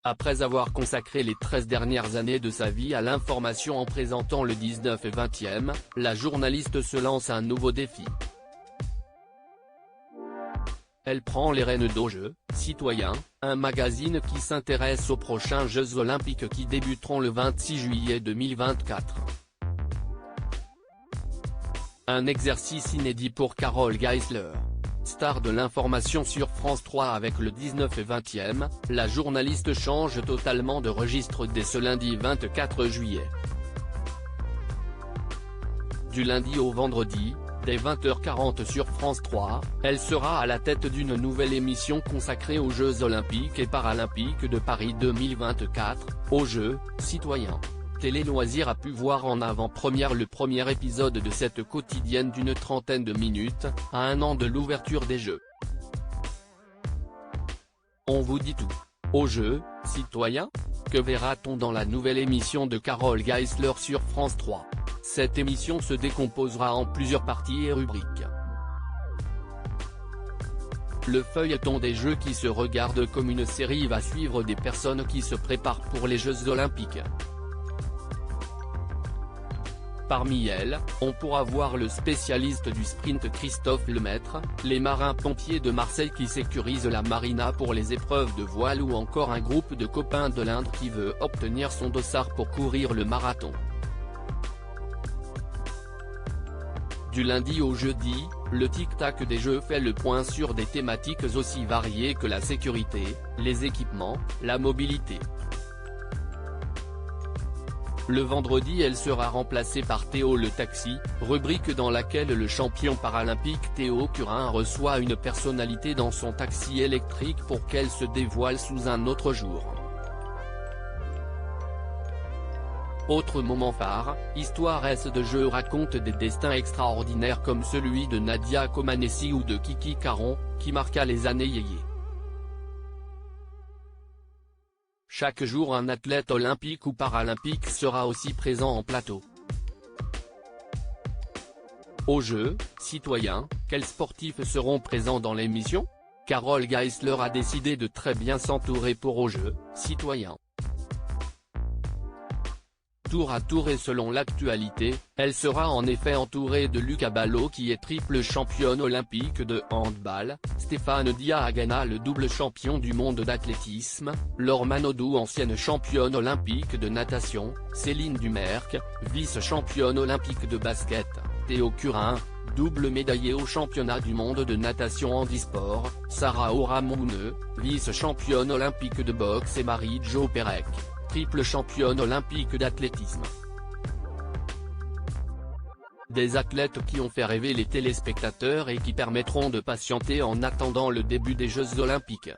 Après avoir consacré les 13 dernières années de sa vie à l'information en présentant le 19 et 20e, la journaliste se lance un nouveau défi. Elle prend les rênes d'Aux Jeux, Citoyens, un magazine qui s'intéresse aux prochains Jeux Olympiques qui débuteront le 26 juillet 2024. Un exercice inédit pour Carole Geisler. Star de l'information sur France 3 avec le 19 et 20e, la journaliste change totalement de registre dès ce lundi 24 juillet. Du lundi au vendredi, dès 20h40 sur France 3, elle sera à la tête d'une nouvelle émission consacrée aux Jeux Olympiques et Paralympiques de Paris 2024, aux Jeux, Citoyens. Télé Loisirs a pu voir en avant-première le premier épisode de cette quotidienne d'une trentaine de minutes, à un an de l'ouverture des Jeux. On vous dit tout. Aux Jeux, Citoyens ? Que verra-t-on dans la nouvelle émission de Carole Geisler sur France 3 ? Cette émission se décomposera en plusieurs parties et rubriques. Le feuilleton des Jeux qui se regarde comme une série va suivre des personnes qui se préparent pour les Jeux Olympiques. Parmi elles, on pourra voir le spécialiste du sprint Christophe Lemaître, les marins-pompiers de Marseille qui sécurisent la marina pour les épreuves de voile ou encore un groupe de copains de l'Inde qui veut obtenir son dossard pour courir le marathon. Du lundi au jeudi, le tic-tac des Jeux fait le point sur des thématiques aussi variées que la sécurité, les équipements, la mobilité. Le vendredi elle sera remplacée par Théo le taxi, rubrique dans laquelle le champion paralympique Théo Curin reçoit une personnalité dans son taxi électrique pour qu'elle se dévoile sous un autre jour. Autre moment phare, Histoire S de Jeux raconte des destins extraordinaires comme celui de Nadia Comaneci ou de Kiki Caron, qui marqua les années yéyé. Chaque jour un athlète olympique ou paralympique sera aussi présent en plateau. Aux Jeux, Citoyens, quels sportifs seront présents dans l'émission ? Carole Geisler a décidé de très bien s'entourer pour aux Jeux, Citoyens. Tour à tour et selon l'actualité, elle sera en effet entourée de Luca Ballot qui est triple championne olympique de handball, Stéphane Diagana le double champion du monde d'athlétisme, Laure Manodou ancienne championne olympique de natation, Céline Dumerc, vice-championne olympique de basket, Théo Curin, double médaillé au championnat du monde de natation handisport, Sarah Oramouneux, vice-championne olympique de boxe et Marie-Jo Pérec, triple championne olympique d'athlétisme. Des athlètes qui ont fait rêver les téléspectateurs et qui permettront de patienter en attendant le début des Jeux Olympiques.